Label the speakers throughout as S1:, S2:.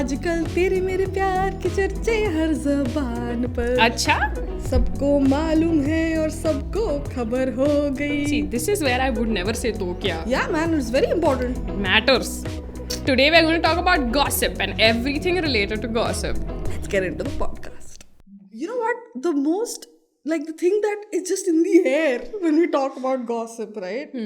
S1: आजकल तेरे मेरे प्यार के चर्चे हर जबान पर.
S2: अच्छा?
S1: सबको मालूम है और सबको खबर हो गई.
S2: See, this is where I would never say तो क्या.
S1: Yeah man, it's very important.
S2: Matters. Today we're going to talk about gossip and everything related to gossip.
S1: Let's get into the podcast. You know what? The most, like the thing that is just in the air when we talk about gossip, right?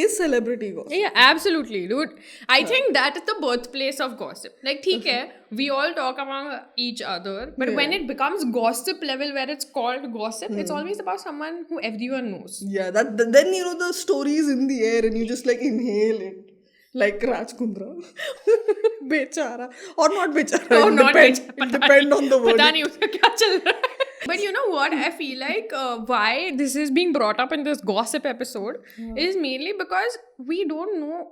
S1: Is celebrity gossip.
S2: Yeah, absolutely, dude. I think that is the birthplace of gossip. Like, ठीक है, we all talk among each other, but when it becomes gossip level where it's called gossip, it's always about someone who everyone knows.
S1: Yeah, then you know the story is in the air and you just like inhale it. Like Raj Kundra. Bechara. Or not bechara.
S2: Oh, not bechara.
S1: It depends on the word.
S2: पता नहीं उसका क्या चल रहा है. But you know what? I feel like why this is being brought up in this gossip episode is mainly because we don't know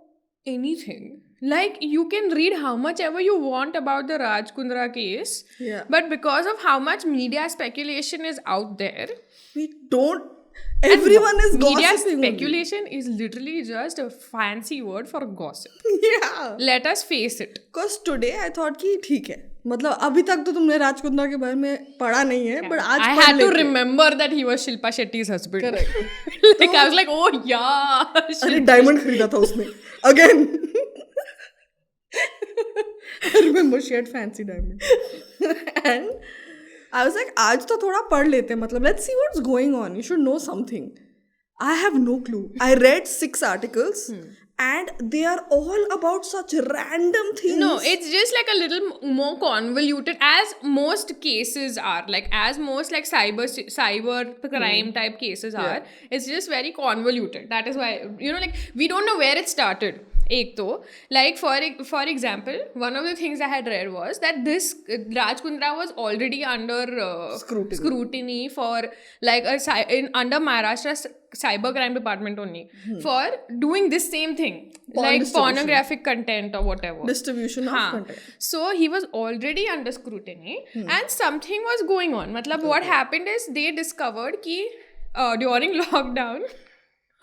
S2: anything. Like, you can read how much ever you want about the Raj Kundra case.
S1: Yeah.
S2: But because of how much media speculation is out there.
S1: We don't. Everyone is
S2: media
S1: gossiping.
S2: Media speculation is literally just a fancy word for gossip.
S1: Yeah.
S2: Let us face it.
S1: Because today I thought कि ठीक है. मतलब अभी तक तो तुमने राज कुंद्रा के बारे में पढ़ा नहीं है, but आज
S2: I had to remember that he was Shilpa Shetty's husband.
S1: Correct.
S2: Like I was like, oh yeah.
S1: अरे डायमंड खरीदा था उसने. Again. I remember she had fancy diamond. And I was like, आज तो थोड़ा पढ़ लेते हैं, मतलब let's see what's going on. You should know something. I have no clue. I read 6 articles. And they are all about such random things.
S2: No, it's just like a little more convoluted, as most cases are. Like, as most like cyber crime type cases are. It's just very convoluted. That is why, you know, like, we don't know where it started. Ek to, like for example, one of the things I had read was that this Raj Kundra was already under scrutiny for like under Maharashtra's cyber crime department only for doing this same thing, like pornographic content or whatever.
S1: Distribution of content.
S2: So he was already under scrutiny and something was going on. Matlab, what happened is they discovered ki during lockdown,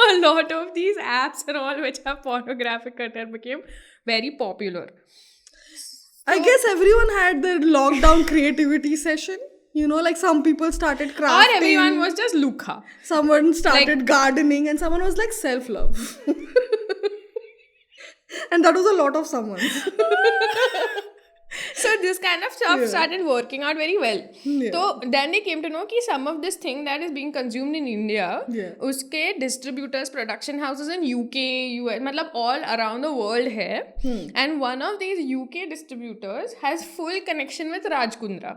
S2: a lot of these apps and all which have pornographic content became very popular.
S1: I guess everyone had their lockdown creativity session. You know, like some people started crafting.
S2: Or everyone was just lukha.
S1: Someone started gardening and someone was like self-love. And that was a lot of someone's.
S2: So this kind of stuff started working out very well. So then they came to know कि some of this thing that is being consumed in India, उसके distributors, production houses in UK, US, मतलब all around the world है. And one of these UK distributors has full connection with Raj Kundra.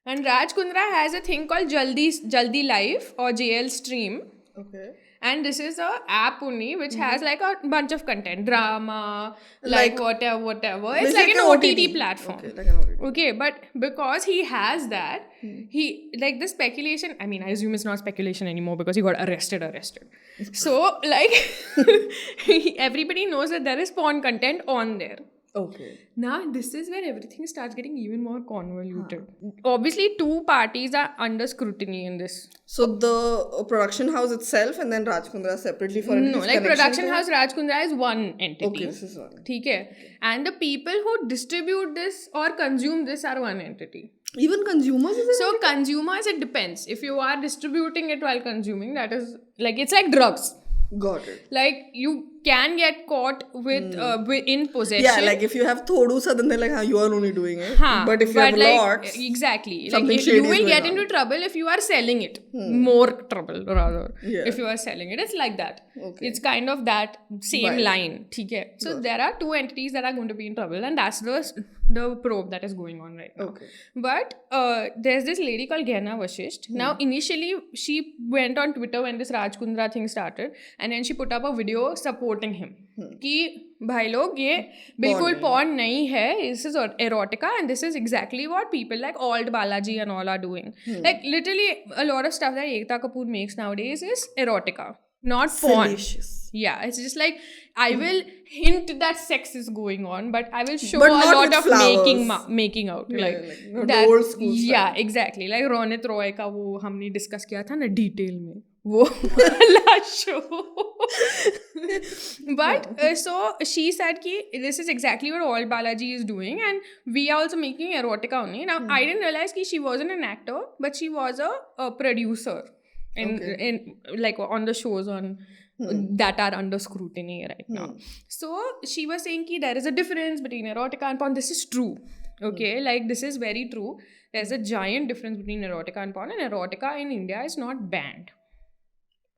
S2: And Raj Kundra has a thing called Jaldi Life or JL Stream.
S1: Okay.
S2: And this is a app only which has like a bunch of content, drama, like whatever. It's like an OTT platform.
S1: Okay, like an OTT.
S2: Okay, but because he has that, he like the speculation. I mean, I assume it's not speculation anymore because he got arrested. So like everybody knows that there is porn content on there.
S1: Okay.
S2: Now, this is where everything starts getting even more convoluted. Obviously, 2 parties are under scrutiny in this.
S1: So, the production house itself and then Raj Kundra separately for
S2: No, like production house Raj Kundra is one entity.
S1: Okay, this is one.
S2: ठीक है. And the people who distribute this or consume this are one entity.
S1: Even consumers?
S2: So, consumers, it depends. If you are distributing it while consuming, that is, like, it's like drugs.
S1: Got it.
S2: Like, you can get caught with in possession.
S1: Yeah, like if you have thodusa, then they're like, you are only doing it. But if you have
S2: like,
S1: lots,
S2: exactly.
S1: Something
S2: like, you will get into trouble if you are selling it. More trouble, rather. Yeah. If you are selling it. It's like that. Okay. It's kind of that same line. Okay. So there are 2 entities that are going to be in trouble, and that's the probe that is going on right now. Okay. But there's this lady called Gehna Vashisht. Now, initially, she went on Twitter when this Raj Kundra thing started, and then she put up a video supporting him. कि भाई लोग ये बिल्कुल porn नहीं है, this is erotica and this is exactly what people like Old Balaji and all are doing. Like literally a lot of stuff that Ekta Kapoor makes nowadays is erotica, not porn.
S1: Salacious.
S2: Yeah, it's just like I will hint that sex is going on, but I will show a lot of making out. Like that,
S1: old school style.
S2: Yeah, exactly. Like Ronit Roy का वो हमने discuss किया था ना detail में. वो वाला show. But so she said ki this is exactly what all Balaji is doing, and we are also making erotica only. Now I didn't realize ki she wasn't an actor, but she was a producer in like on the shows on that are under scrutiny right now. So she was saying ki there is a difference between erotica and porn. This is true. Okay, like this is very true. There's a giant difference between erotica and porn, and erotica in India is not banned.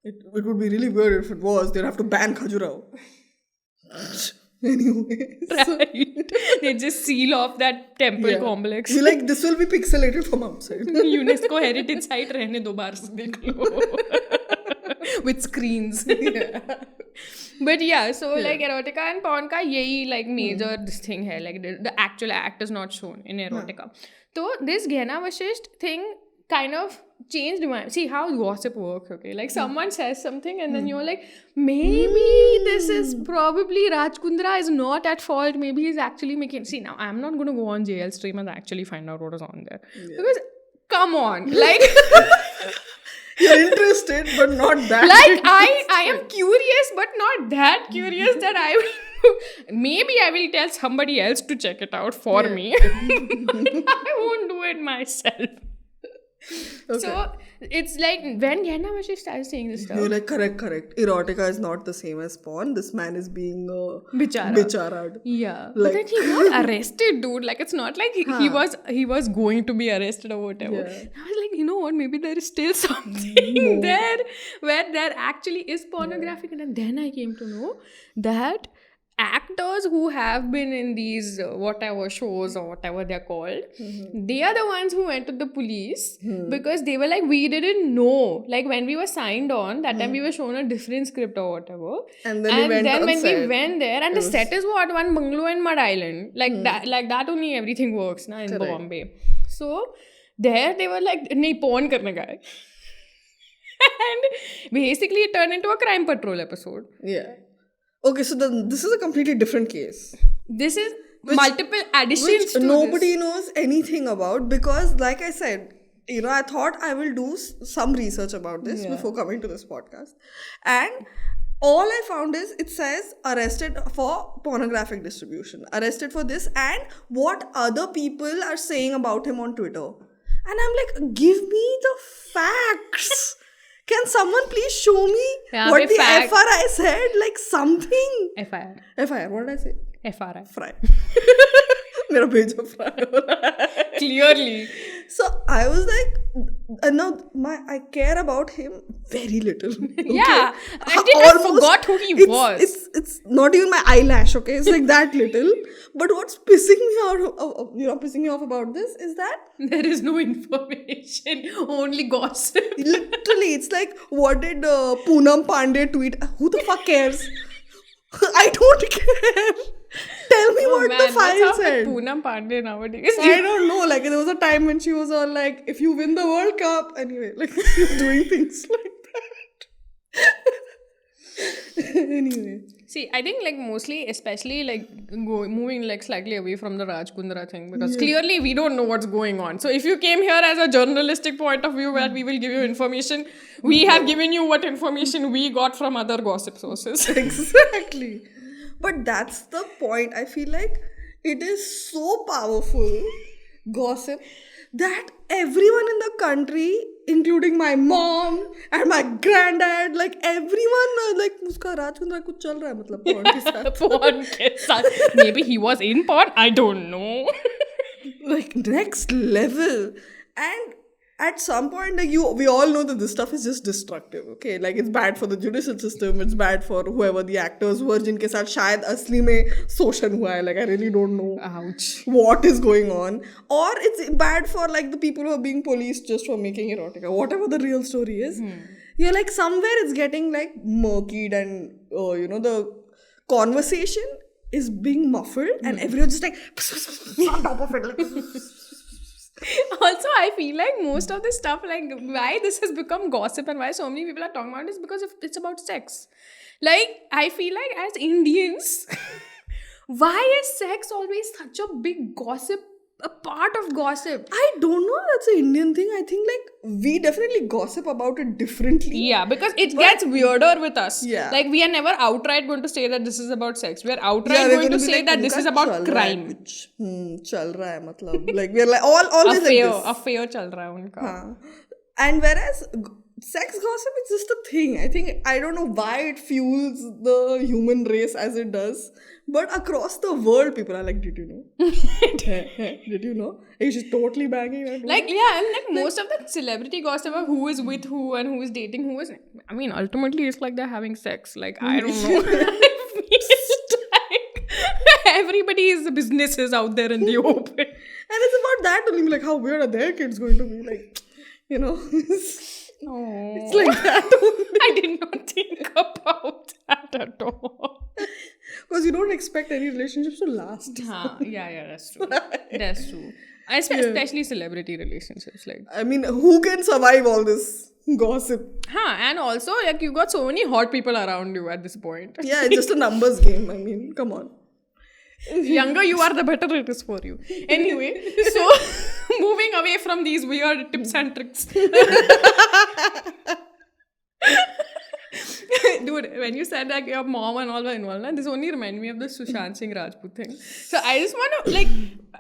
S1: It would be really weird if it was. They'd have to ban Khajuraho. Anyway.
S2: Right. They just seal off that temple complex.
S1: You're like, this will be pixelated from outside.
S2: UNESCO heritage site रहने दो बार से देख लो. With screens. But yeah, so like erotica and porn ka yahi like major this thing hai, like the actual act is not shown in erotica. So this Ghena Vashisht thing kind of changed my, see how gossip works, okay? Like someone says something and then you're like, maybe this is probably Raj Kundra is not at fault. Maybe he's actually making, see now I'm not going to go on JL stream and actually find out what is on there. Because come on, like...
S1: You're interested, but not that.
S2: Like, I am curious, but not that curious that I will... Maybe I will tell somebody else to check it out for me. But I won't do it myself. Okay. So, it's like, when Ghena Vashisht started saying this stuff...
S1: You're like, correct. Erotica is not the same as porn. This man is being...
S2: Bicharad. Yeah. Like, but then he got arrested, dude. Like, it's not like he was going to be arrested or whatever. Yeah. I was like, you know what? Maybe there is still something there where there actually is pornographic. And then I came to know that actors who have been in these whatever shows or whatever they're called, they are the ones who went to the police because they were like, we didn't know. Like when we were signed on, that time we were shown a different script or whatever. And then when we went there, and the set is what? One bungalow in Mud Island. Like that only everything works na, in Bombay. So there they were like, nahi, porn karne ka hai. And basically it turned into a Crime Patrol episode.
S1: Yeah. Okay, so this is a completely different case.
S2: This is multiple additions to
S1: nobody knows anything about, because like I said, you know, I thought I will do some research about this before coming to this podcast. And all I found is it says arrested for pornographic distribution, arrested for this, and what other people are saying about him on Twitter. And I'm like, give me the facts. Can someone please show me what the FRI said? Like something. FIR. What did I say?
S2: FRI.
S1: Fry. Mera bheja fry.
S2: Clearly.
S1: So I was like, now I care about him very little. Okay?
S2: Yeah. I forgot who he was.
S1: It's not even my eyelash, okay? It's like that little. But what's pissing me off about this is that
S2: there is no information, only gossip.
S1: Literally, it's like, what did Poonam Pandey tweet? Who the fuck cares? I don't care. Tell me what the file said.
S2: Poonam Pandey nowadays.
S1: I don't know. Like, there was a time when she was all like, if you win the World Cup. Anyway, like, she was doing things like that. Anyway.
S2: See, I think like mostly, especially like moving like slightly away from the Raj Kundra thing, because clearly we don't know what's going on. So if you came here as a journalistic point of view where we will give you information, we have given you what information we got from other gossip sources.
S1: Exactly. But that's the point. I feel like it is so powerful, gossip, that everyone in the country, including my mom and my granddad, like everyone, like, uska Raj Kundra kuch chal raha hai, matlab porn ke saath.
S2: Porn ke saath. Maybe he was in porn. I don't know.
S1: Like next level. And at some point, like we all know that this stuff is just destructive, okay? Like it's bad for the judicial system, it's bad for whoever the actors were jinke saath shayad asli mein shoshan hua hai. Like I really don't know what is going on. Or it's bad for like the people who are being policed just for making erotica. Whatever the real story is. You're like somewhere it's getting like murkied, and you know, the conversation is being muffled and everyone's just like on top of it. Like,
S2: also, I feel like most of this stuff, like why this has become gossip and why so many people are talking about it is because it's about sex. Like, I feel like as Indians, why is sex always such a big gossip a part of gossip.
S1: I don't know. That's an Indian thing. I think like we definitely gossip about it differently.
S2: Yeah, because it gets weirder with us.
S1: Yeah.
S2: Like we are never outright going to say that this is about sex. We are outright
S1: we're
S2: going to
S1: be
S2: say
S1: like,
S2: that this is about crime.
S1: चल रहा है मतलब. Like we're like all this like this.
S2: Affair चल रहा है उनका.
S1: And whereas sex gossip is just a thing. I think I don't know why it fuels the human race as it does. But across the world, people are like, did you know? Did you know? She's totally banging.
S2: Like, yeah, and like most of the celebrity gossip of who is with who and who is dating who is. I mean, ultimately, it's like they're having sex. Like, I don't know. It's like everybody's businesses out there in the open.
S1: And it's about that only. Like, how weird are their kids going to be? Like, you know. It's like that only.
S2: I did not think about that at all.
S1: Because you don't expect any relationships to last.
S2: Yeah, that's true. That's true. Especially celebrity relationships. Like,
S1: I mean, who can survive all this gossip?
S2: And also, like, you got so many hot people around you at this point.
S1: Yeah, it's just a numbers game. I mean, come on.
S2: Younger you are, the better it is for you. Anyway, so moving away from these weird tips and tricks. Dude, when you said that your mom and all were involved, this only reminded me of the Sushant Singh Rajput thing. So I just want to, like,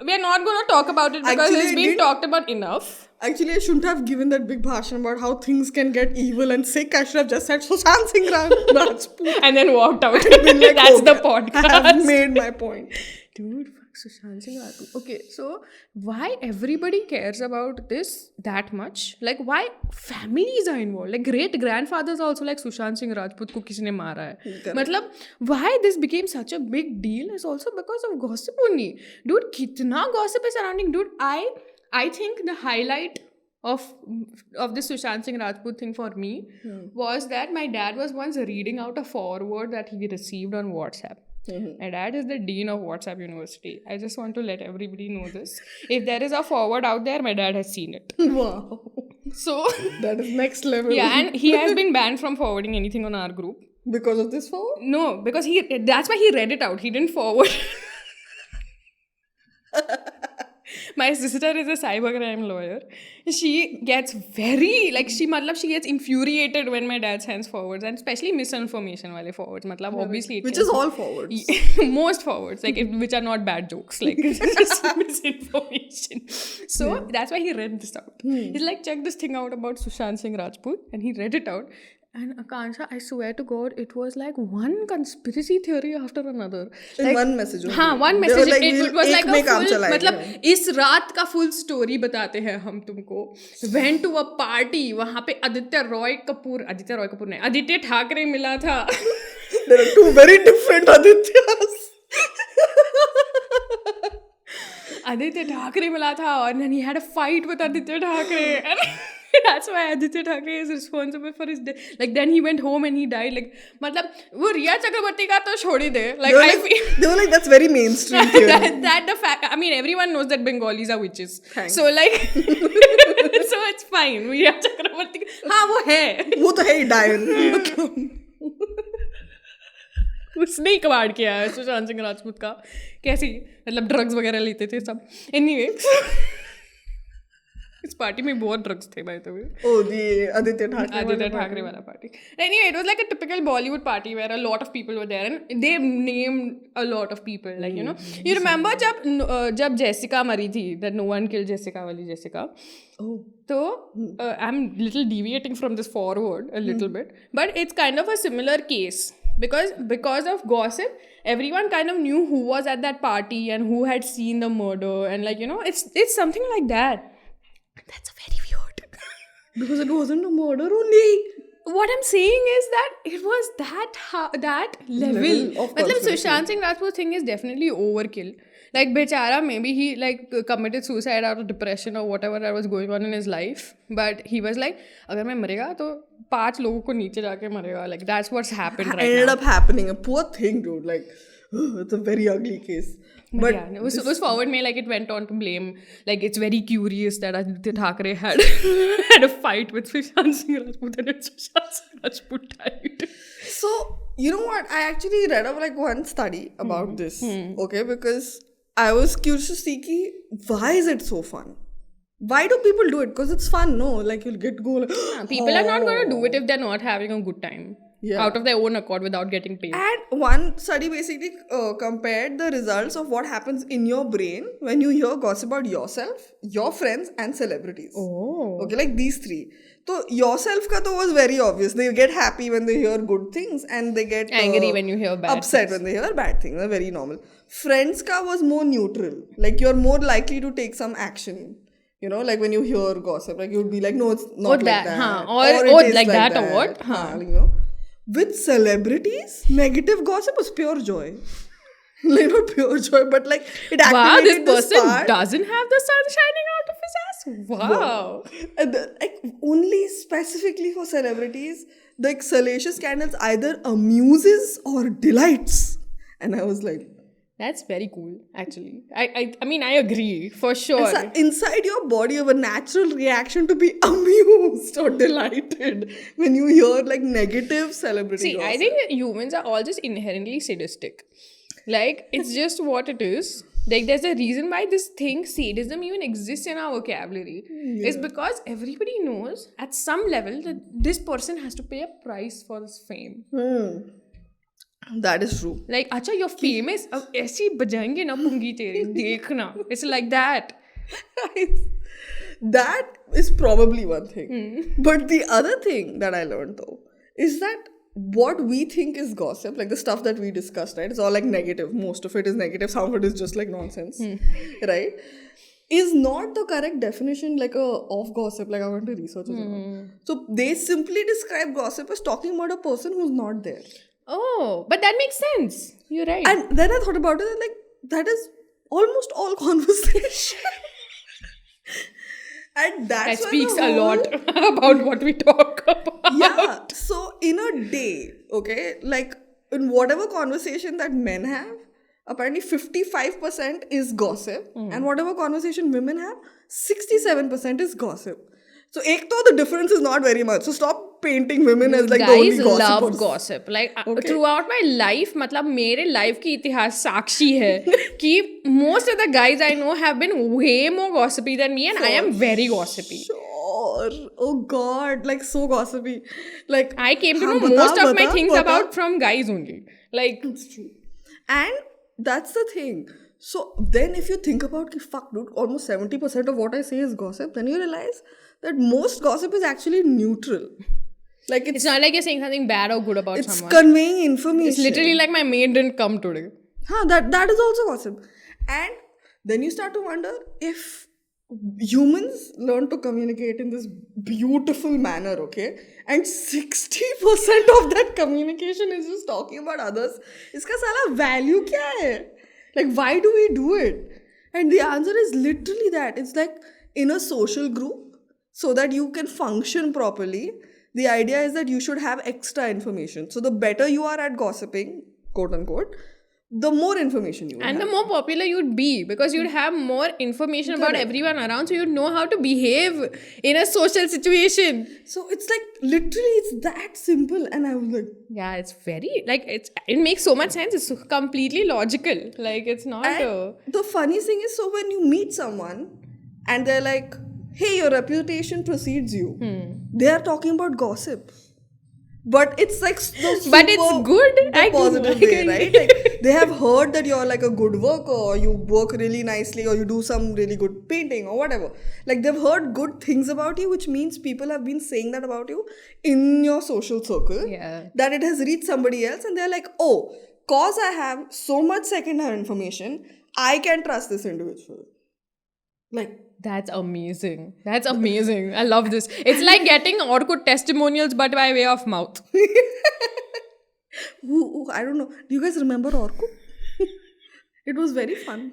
S2: we're not going to talk about it because
S1: Actually,
S2: it's been talked about enough.
S1: Actually, I shouldn't have given that big bhashan about how things can get evil and sick. I should have just said Sushant Singh Rajput.
S2: And then walked out.
S1: Like,
S2: That's the podcast.
S1: I have made my point.
S2: Dude, fuck Sushant Singh Rajput. Okay, so why everybody cares about this that much? Like, why families are involved? Like, great grandfathers also like Sushant Singh Rajput ko kisi ne mara hai. Matlab, why this became such a big deal is also because of gossip only. Dude, kitna gossip is surrounding. Dude, I think the highlight of this Sushant Singh Rajput thing for me was that my dad was once reading out a forward that he received on WhatsApp. My dad is the dean of WhatsApp University. I just want to let everybody know this. If there is a forward out there, my dad has seen it.
S1: Wow.
S2: So
S1: that is next level.
S2: Yeah, and he has been banned from forwarding anything on our group.
S1: Because of this forward?
S2: No, because that's why he read it out. He didn't forward. My sister is a cybercrime lawyer. She gets very, like, she gets infuriated when my dad sends forwards, and especially misinformation wale forwards. Obviously,
S1: which is all forwards.
S2: Most forwards, like, which are not bad jokes, like, it's just misinformation. So that's why he read this out. He's like, check this thing out about Sushant Singh Rajput, and he read it out. And Akanksha, I swear to God, it was like one conspiracy theory after another.
S1: In
S2: like,
S1: one message.
S2: One message.
S1: Like,
S2: it was like a full,
S1: मतलब
S2: इस रात का full story बताते हैं हम तुमको. Went to a party, वहाँ पे आदित्य रॉय कपूर नहीं, आदित्य ठाकरे मिला था.
S1: There are two very different Adityas.
S2: Aditya Thackeray मिला था, and then he had a fight with Aditya Thackeray. And that's why Aditya Thackeray is responsible for his death. Like, then he went home and he died. Like, matlab, wo Riya Chakrabarti ka to chhod hi de. Like,
S1: they were like, that's very mainstream theory.
S2: that the fact, I mean, everyone knows that Bengalis are witches.
S1: Thanks.
S2: So, like, so it's fine. Riya Chakrabarti, हाँ वो है.
S1: वो तो है ही डायन.
S2: उसने ही कबाड़ किया है सुशांत सिंह राजपूत का. कैसी, मतलब ड्रग्स वगैरह लेते थे सब. Anyway. इस पार्टी में बहुत ड्रग्स थे by the way.
S1: Oh, the Aditya
S2: Thackeray wala party. Anyway, it was like a typical Bollywood party where a lot of people were there and they named a lot of people. Like, you know, you remember जब Jessica मरी थी, that no one killed Jessica वाली Jessica.
S1: Oh.
S2: So I'm little deviating from this forward a little bit, but it's kind of a similar case because of gossip. Everyone kind of knew who was at that party and who had seen the murder, and like, you know, it's something like that. That's very weird.
S1: Because it wasn't a murder only.
S2: What I'm saying is that it was that level.
S1: Of course.
S2: Sushant Singh Rajput thing is definitely overkill. Like, bechara, maybe he like committed suicide out of depression or whatever that was going on in his life. But he was like, agar main marega, to 5 logo ko niche jaake marega. Like, that's what's happened right now.
S1: Ended up happening. A poor thing, dude. Like, it's a very ugly case.
S2: But yeah, it was forward me, like, it went on to blame, like, it's very curious that Aditya Thackeray had a fight with Sushant Singh Rajput and Sushant Singh Rajput died.
S1: So, you know what? I actually read up like one study about this. Okay, because I was curious to see ki, why is it so fun? Why do people do it? Because it's fun, no? Like you'll get go like,
S2: People are not going to do it if they're not having a good time.
S1: Yeah.
S2: Out of their own accord without getting paid.
S1: And one study basically compared the results of what happens in your brain when you hear gossip about yourself, your friends, and celebrities.
S2: Oh.
S1: Okay, like these three. So yourself ka to was very obvious. They get happy when they hear good things and they get
S2: angry when you hear bad
S1: upset
S2: things.
S1: when they hear bad things. That's very normal. Friends ka was more neutral. Like you're more likely to take some action. You know, like when you hear gossip, like you'd be like, no, it's not like that.
S2: Or
S1: it is
S2: like that or what?
S1: You know. With celebrities, negative gossip was pure joy. Like not pure joy, but like it activated
S2: wow, this person
S1: part.
S2: doesn't have the sun shining out of his ass. Wow.
S1: And like only specifically for celebrities, the salacious scandals either amuses or delights. And I was like,
S2: that's very cool, actually. I mean, I agree, for sure.
S1: Inside your body, you have a natural reaction to be amused or delighted when you hear like negative celebrity gossip.
S2: I think humans are all just inherently sadistic. Like, it's just what it is. Like, there's a reason why this thing, sadism, even exists in our vocabulary. Yeah. It's because everybody knows at some level that this person has to pay a price for this fame.
S1: That is true.
S2: Like, acha, you're famous. Ab aisi bajayenge na pungi tere. Dekhna. It's like that.
S1: That is probably one thing. But the other thing that I learned though is that what we think is gossip, like the stuff that we discussed, right? It's all like negative. Most of it is negative. Some of it is just like nonsense, right? Is not the correct definition like of gossip. Like I went to research as well. So they simply describe gossip as talking about a person who's not there.
S2: Oh, but that makes sense. You're right.
S1: And then I thought about it, like, that is almost all conversation. And that
S2: speaks a lot about what we talk about.
S1: Yeah. So, in a day, okay, like, in whatever conversation that men have, apparently 55% is gossip. And whatever conversation women have, 67% is gossip. So, the difference is not very much. So, stop painting women as like the only gossipers.
S2: Guys love gossip. Like, throughout my life, matlab, mere life ki itihas sakshi hai ki most of the guys I know have been way more gossipy than me and I am very gossipy.
S1: Sure. Oh God. Like, so gossipy. Like,
S2: I came to know most of my things about from guys only. Like,
S1: it's true. And that's the thing. So, then if you think about, fuck dude, almost 70% of what I say is gossip, then you realize that most gossip is actually neutral. Like
S2: it's not like you're saying something bad or good about someone.
S1: It's conveying information.
S2: It's literally like my maid didn't come today.
S1: That is also gossip. And then you start to wonder if humans learn to communicate in this beautiful manner, okay? And 60% of that communication is just talking about others. Iska sala value kya hai? Like, why do we do it? And the answer is literally that. It's like in a social group, so that you can function properly, the idea is that you should have extra information. So the better you are at gossiping, quote unquote, the more information you would
S2: and
S1: have.
S2: the more popular you'd be because you'd have more information about everyone around, so you'd know how to behave in a social situation.
S1: So it's like literally it's that simple. And I was like,
S2: yeah, it's very like it makes so much sense. It's completely logical. Like it's not
S1: the funny thing is, so when you meet someone and they're like, hey, your reputation precedes you, they are talking about gossip. But it's like
S2: but it's good.
S1: I positive way, right? Like they have heard that you're like a good worker, or you work really nicely, or you do some really good painting or whatever. Like they've heard good things about you, which means people have been saying that about you in your social circle.
S2: Yeah.
S1: That it has reached somebody else, and they're like, oh, cause I have so much second-hand information, I can trust this individual. Like,
S2: that's amazing. That's amazing. I love this. It's like getting Orkut testimonials, but by way of mouth.
S1: I don't know. Do you guys remember Orkut? It was very fun.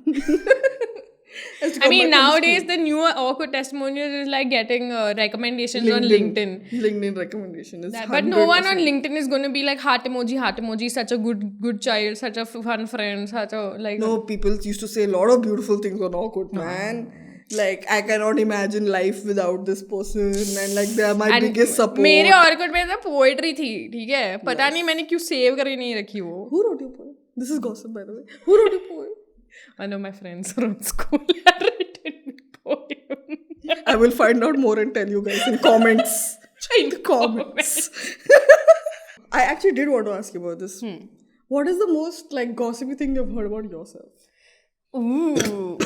S2: I mean, nowadays the newer Orkut testimonials is like getting recommendations on LinkedIn.
S1: LinkedIn recommendation is
S2: but no one on LinkedIn is going to be like heart emoji, such a good child, such a fun friend, such a like.
S1: No, people used to say a lot of beautiful things on Orkut, man. Like, I cannot imagine life without this person, and like they are my biggest support.
S2: मेरे Orkut में तो poetry थी, ठीक है? पता नहीं मैंने क्यों save करके नहीं रखी वो.
S1: Who wrote your poem? This is gossip, by the way. Who wrote your poem?
S2: One of my friends from school had written me poem.
S1: I will find out more and tell you guys in comments.
S2: In
S1: comments. I actually did want to ask you about this. What is the most like gossipy thing you've heard about yourself?
S2: Ooh.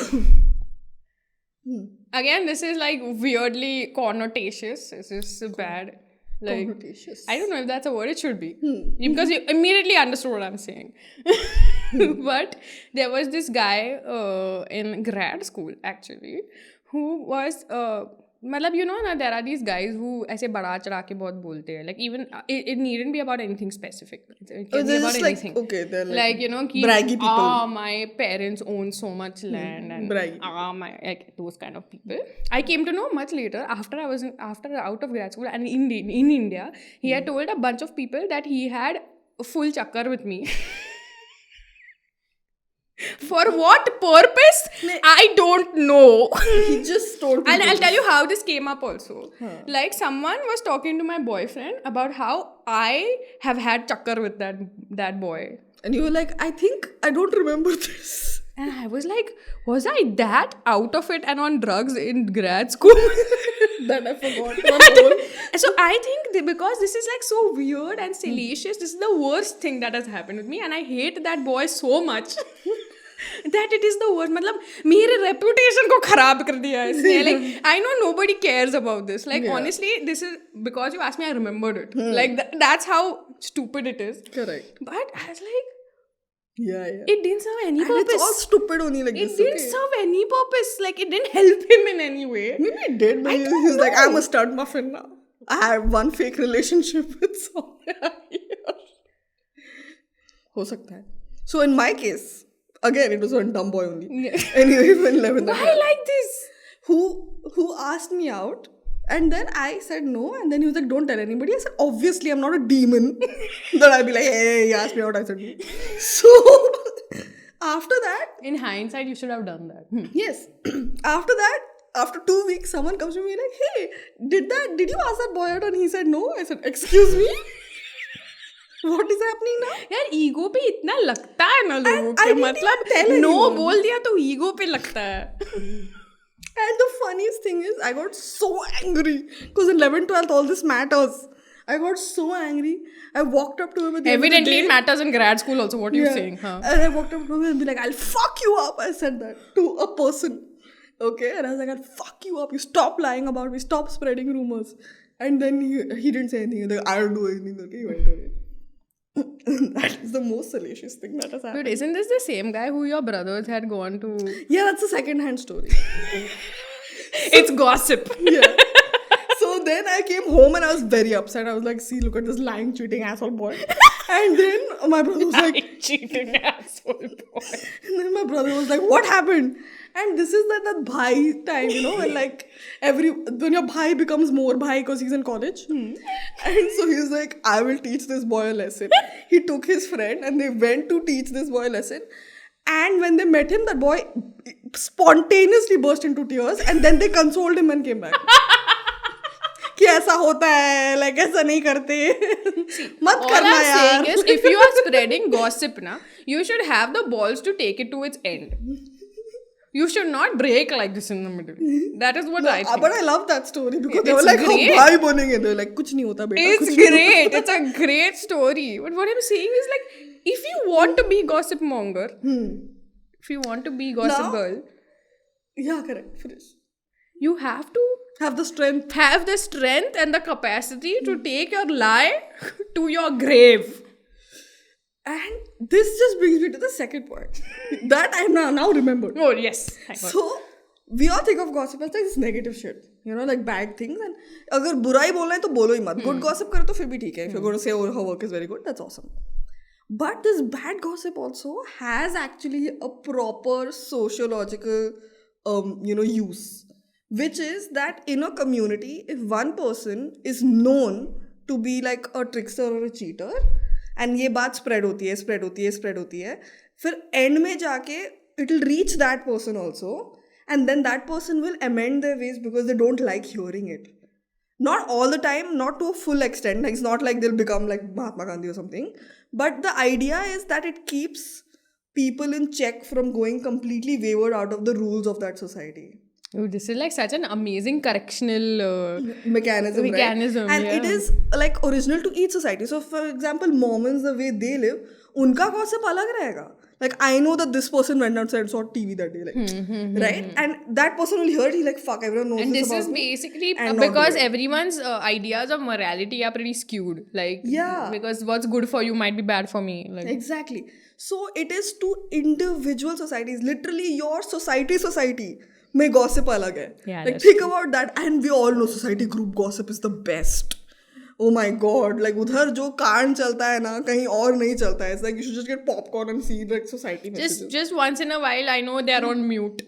S2: Again, this is like weirdly connotatious. This is bad. Like,
S1: Connotatious.
S2: I don't know if that's a word. It should be. Because you immediately understood what I'm saying. But there was this guy in grad school, actually, who was... मतलब you know ना, there are these guys who ऐसे बढ़ा चढ़ा के बहुत बोलते हैं. Like even it needn't be about anything specific. It can be about anything.
S1: Like, okay, they're
S2: like you know,
S1: braggy people.
S2: My parents own so much land and
S1: braggy.
S2: my like those kind of people. I came to know much later after out of grad school and in India, he had told a bunch of people that he had a full chakkar with me. For what purpose? I don't know.
S1: He just told
S2: And I'll tell you how this came up also. Like someone was talking to my boyfriend about how I have had chakkar with that boy.
S1: And you were like, I think I don't remember this.
S2: And I was like, was I that out of it and on drugs in grad school?
S1: That I forgot.
S2: So I think because this is like so weird and salacious, this is the worst thing that has happened with me. And I hate that boy so much. That it is the worst. मतलब मेरे reputation को खराब कर दिया है इसने. Like I know nobody cares about this. Like honestly, this is because you asked me, I remembered it. Like that's how stupid it is.
S1: Correct.
S2: But I was like,
S1: yeah.
S2: It didn't serve any
S1: And
S2: purpose.
S1: it's all stupid only like
S2: It
S1: this.
S2: didn't serve any purpose. Like it didn't help him in any way.
S1: Maybe it did, but he was like, I'm a stud muffin now. I have one fake relationship with Soumya here. हो सकता है. So in my case, again, it was a dumb boy only.
S2: Yeah.
S1: Anyway, when 11th.
S2: Why like this?
S1: Who asked me out, and then I said no, and then he was like, don't tell anybody. I said, obviously, I'm not a demon. Then I'll be like, hey, he asked me out, I said no. So, after that...
S2: In hindsight, you should have done that.
S1: Yes. After that, after 2 weeks, someone comes to me like, hey, did you ask that boy out? And he said no. I said, excuse me? What is happening now?
S2: यार ego पे इतना लगता है ना लोगों के, मतलब no बोल दिया तो ईगो पे लगता है.
S1: And the funniest thing is, I got so angry because in 11th, 12th, all this matters. I got so angry. I walked up to him.
S2: Evidently, it matters in grad school also. What are you saying? Huh?
S1: And I walked up to him and be like, I'll fuck you up. I said that to a person. Okay? And I was like, I'll fuck you up. You stop lying about me. Stop spreading rumors. And then he didn't say anything. He was like, I don't do anything. Okay, he went away. That is the most salacious thing that has happened.
S2: But isn't this the same guy who your brothers had gone to?
S1: Yeah, that's a second-hand story.
S2: It's gossip.
S1: Yeah. So then I came home and I was very upset. I was like, see, look at this lying, cheating asshole boy. And then my brother was like...
S2: cheating asshole boy.
S1: And then my brother was like, what happened? And this is that bhai time, you know, when like when your bhai becomes more bhai because he's in college. And so he was like, I will teach this boy a lesson. He took his friend and they went to teach this boy a lesson. And when they met him, that boy spontaneously burst into tears and then they consoled him and came back. कि ऐसा होता है, like ऐसा नहीं करते. मत करना यार.
S2: All I'm saying is, if you are spreading gossip, na, you should have the balls to take it to its end. You should not break like this in the middle. That is what I think.
S1: But I love that story because they were like, how bhai banenge? They were like, कुछ नहीं होता बेटा.
S2: It's great. It's a great story. But what I'm saying is like, if you want to be gossip monger, if you want to be gossip girl,
S1: yeah, correct. Finish.
S2: You have to
S1: have the strength.
S2: Have the strength and the capacity to take your lie to your grave.
S1: And this just brings me to the second point that I now remembered.
S2: Oh, yes.
S1: So, we all think of gossip as like this negative shit. You know, like bad things. And अगर बुरा ही बोलना है तो बोलो ही मत. Good gossip करो तो फिर भी ठीक है. If you're going to say, oh, her work is very good, that's awesome. But this bad gossip also has actually a proper sociological, use. Which is that in a community, if one person is known to be like a trickster or a cheater, and ये बात spread होती है, फिर end में जाके it will reach that person also, and then that person will amend their ways because they don't like hearing it. Not all the time, not to a full extent. Like, it's not like they'll become like Mahatma Gandhi or something. But the idea is that it keeps people in check from going completely wayward out of the rules of that society.
S2: Oh, this is like such an amazing correctional
S1: Mechanism, right? And it is like original to each society. So for example, Mormons, the way they live, unka gossip alag rahega. Like, I know that this person went outside and saw TV that day, like, right? And that person will hear it, he's like, fuck, everyone knows
S2: and
S1: this
S2: is
S1: about
S2: basically
S1: me, and
S2: because everyone's ideas of morality are pretty skewed. Like, because what's good for you might be bad for me. Like,
S1: exactly. So it is to individual societies, literally your society. Mein gossip alag hai.
S2: Yeah,
S1: like, think about that. And we all know society group gossip is the best. Oh my god, like उधर जो कांड चलता है ना कहीं और नहीं चलता है. It's like you should just get popcorn and see like society messages.
S2: Just once in a while, I know they're on mute.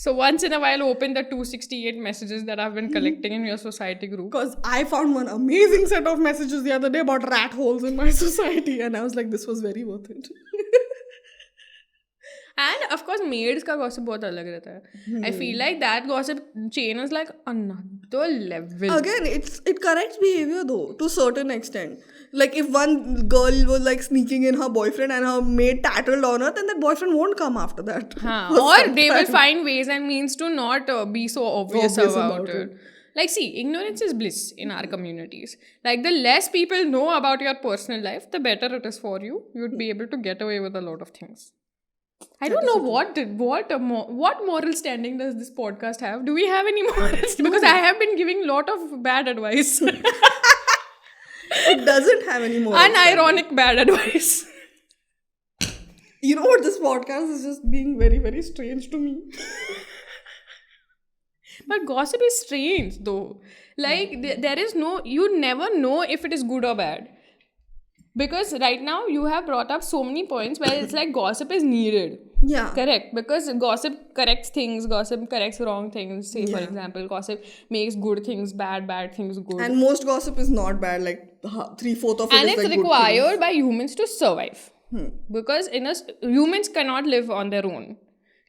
S2: So once in a while, open the 268 messages that I've been collecting in your society group.
S1: Because I found one amazing set of messages the other day about rat holes in my society, and I was like, this was very worth it.
S2: And of course, maids ka gossip बहुत अलग रहता है. I feel like that gossip chain is like another level.
S1: Again, it corrects behavior though, to a certain extent. Like if one girl was like sneaking in her boyfriend and her maid tattled on her, then that boyfriend won't come after that.
S2: Or they will find ways and means to not be so obvious about it. Like, see, ignorance is bliss in our communities. Like, the less people know about your personal life, the better it is for you. You'd be able to get away with a lot of things. I don't know what moral standing does this podcast have? Do we have any morals? Because I have been giving a lot of bad advice.
S1: It doesn't have any moral
S2: Unironic bad advice.
S1: You know what? This podcast is just being very, very strange to me.
S2: But gossip is strange though. Like, there is no... You never know if it is good or bad. Because right now you have brought up so many points where it's like gossip is needed.
S1: Yeah.
S2: Correct. Because gossip corrects things, gossip corrects wrong things. Say, for example, gossip makes good things bad, bad things good.
S1: And most gossip is not bad, like 3/4 of it
S2: and
S1: is
S2: it's
S1: like
S2: required by humans to survive. Because humans cannot live on their own.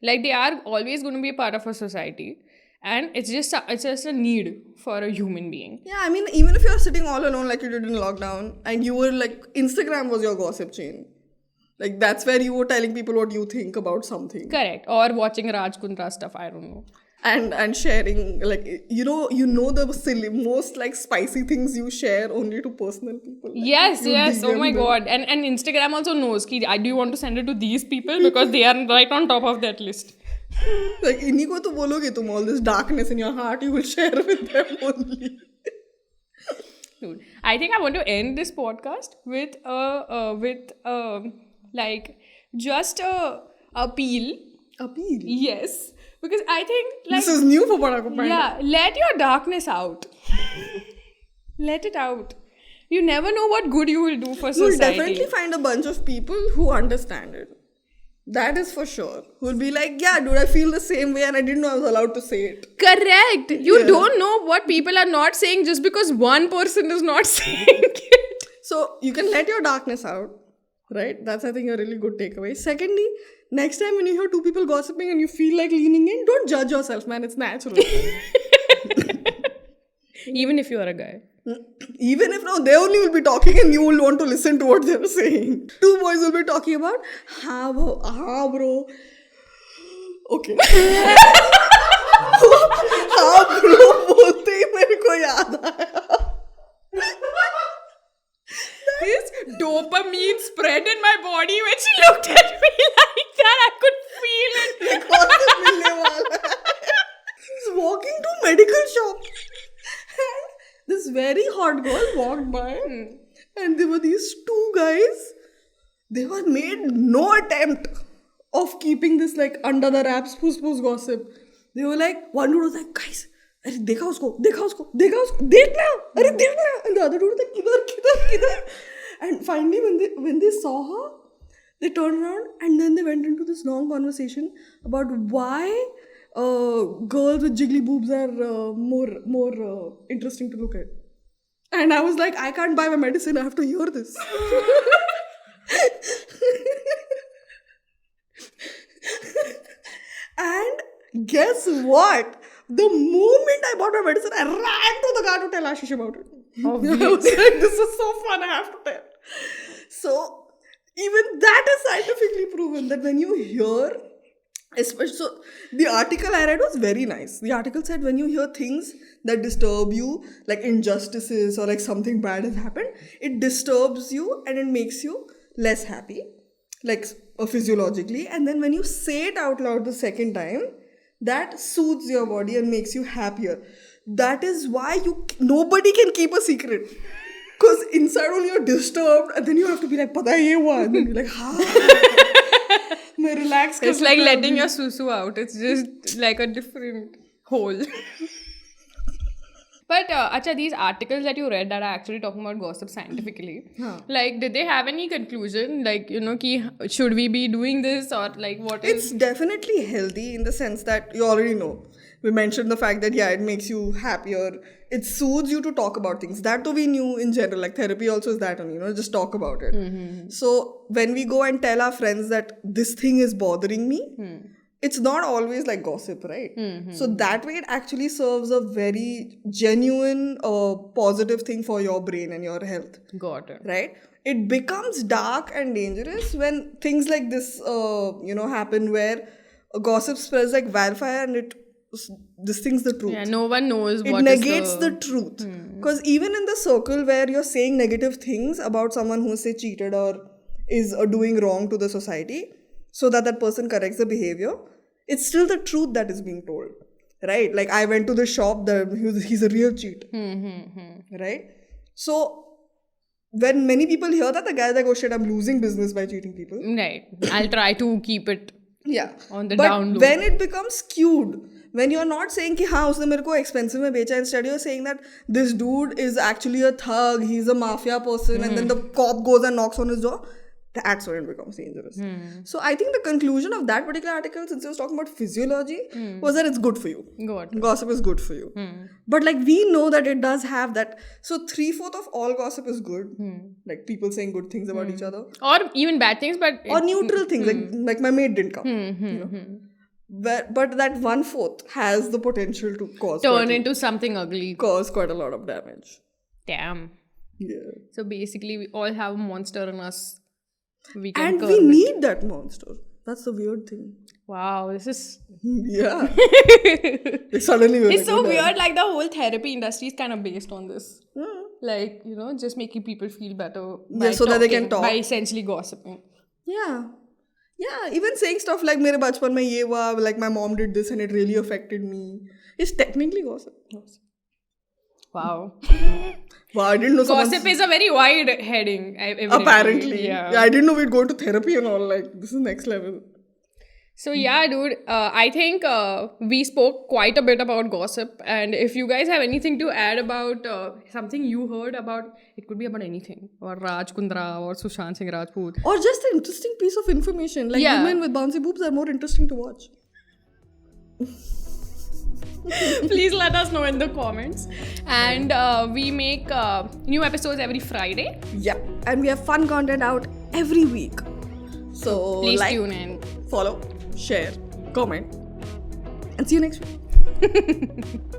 S2: Like, they are always going to be a part of a society. And it's just a need for a human being.
S1: Yeah, I mean, even if you're sitting all alone like you did in lockdown and you were like, Instagram was your gossip chain. Like, that's where you were telling people what you think about something.
S2: Correct. Or watching Raj Kundra stuff, I don't know.
S1: And sharing, like, you know the silly, most like spicy things you share only to personal people. Like,
S2: yes. Oh my god. And Instagram also knows, do you want to send it to these people? Because they are right on top of that list.
S1: Like, इन्हीं को तो बोलोगे तुम, all this darkness in your heart you will share with them only.
S2: Dude, I think I want to end this podcast with like just a appeal.
S1: Appeal?
S2: Yes. Because I think like...
S1: This is new for Padhaku, Panda.
S2: Yeah, let your darkness out. Let it out. You never know what good you will do for society.
S1: You'll definitely find a bunch of people who understand it. That is for sure. Who'll be like, yeah, dude, I feel the same way and I didn't know I was allowed to say it.
S2: Correct. You don't know what people are not saying just because one person is not saying it.
S1: So, you can let your darkness out. Right? That's, I think, a really good takeaway. Secondly, next time when you hear two people gossiping and you feel like leaning in, don't judge yourself, man. It's natural.
S2: Even if you are a guy.
S1: Even if they only will be talking and you will want to listen to what they're saying. Two boys will be talking about, bro. Okay. bro, bolte hi mere ko yaad aaya.
S2: His dopamine spread in my body when she looked at me like that. I could feel it.
S1: He's walking to a medical shop. And this very hot girl walked by. And there were these two guys. They were made no attempt of keeping this like under the wraps, puss gossip. They were like, one dude was like, guys, अरे देखा उसको देखना and the other dude was like किधर and finally when they saw her, they turned around and then they went into this long conversation about why girls with jiggly boobs are more interesting to look at. And I was like, I can't buy my medicine, I have to hear this. And guess what? The moment I bought my medicine, I ran to the car to tell Ashish about it. I was like, this is so fun, I have to tell. So, Even that is scientifically proven that when you hear, especially, so the article I read was very nice. The article said when you hear things that disturb you, like injustices or like something bad has happened, it disturbs you and it makes you less happy, like physiologically. And then when you say it out loud the second time, that soothes your body and makes you happier. That is why nobody can keep a secret. Because inside only you're disturbed and then you have to be like, Pada ye hua. And then you're like, मैं relax.
S2: It's like letting your susu out. It's just like a different hole. But acha, these articles that you read that are actually talking about gossip scientifically, like, did they have any conclusion? Like, ki, should we be doing this or like what is...
S1: It's definitely healthy in the sense that you already know. We mentioned the fact that, it makes you happier. It soothes you to talk about things. That too we knew in general. Like therapy also is that only, just talk about it. Mm-hmm. So when we go and tell our friends that this thing is bothering me, it's not always like gossip, right? Mm-hmm. So that way it actually serves a very genuine, positive thing for your brain and your health.
S2: Got it.
S1: Right? It becomes dark and dangerous when things like this, happen where gossip spreads like wildfire and this thing's the truth.
S2: Yeah, no one knows
S1: what it negates the truth. Because even in the circle where you're saying negative things about someone who say cheated or is doing wrong to the society so that person corrects the behavior, it's still the truth that is being told. Right? Like I went to the shop, he's a real cheat. Right? So when many people hear that, the guy's like, oh shit, I'm losing business by cheating people.
S2: Right. I'll try to keep it on the down low.
S1: But when it becomes skewed, when you're not saying ki usne mere ko expensive mein becha, instead you're saying that this dude is actually a thug, he's a mafia person, and then the cop goes and knocks on his door, that's when it becomes dangerous. So I think the conclusion of that particular article, since it was talking about physiology, was that it's good for you. Gossip is good for you. But like we know that it does have that. So 3/4 of all gossip is good. Like people saying good things about each other.
S2: Or even bad things, but...
S1: Or neutral things, like my mate didn't come. But that 1/4 has the potential to
S2: turn into something ugly.
S1: Cause quite a lot of damage.
S2: Damn.
S1: Yeah.
S2: So basically we all have a monster in us. We
S1: need that monster. That's the weird thing.
S2: Wow, this is...
S1: Yeah. Suddenly
S2: it's so weird, like the whole therapy industry is kind of based on this. Like, just making people feel better
S1: so that they can talk.
S2: By essentially gossiping.
S1: Yeah. Yeah, even saying stuff like mere bachpan mein ye hua, like my mom did this and it really affected me, is technically gossip.
S2: Wow.
S1: Wow, I didn't know
S2: gossip is a very wide heading.
S1: Apparently. Yeah, I didn't know we'd go to therapy and all. Like, this is next level.
S2: So yeah, dude, I think we spoke quite a bit about gossip. And if you guys have anything to add about something you heard about, it could be about anything. Or Raj Kundra or Sushant Singh Rajput.
S1: Or just an interesting piece of information. Like women with bouncy boobs are more interesting to watch.
S2: Please let us know in the comments. And we make new episodes every Friday.
S1: Yeah. And we have fun content out every week. So
S2: please tune in.
S1: Follow, share, comment, and see you next week.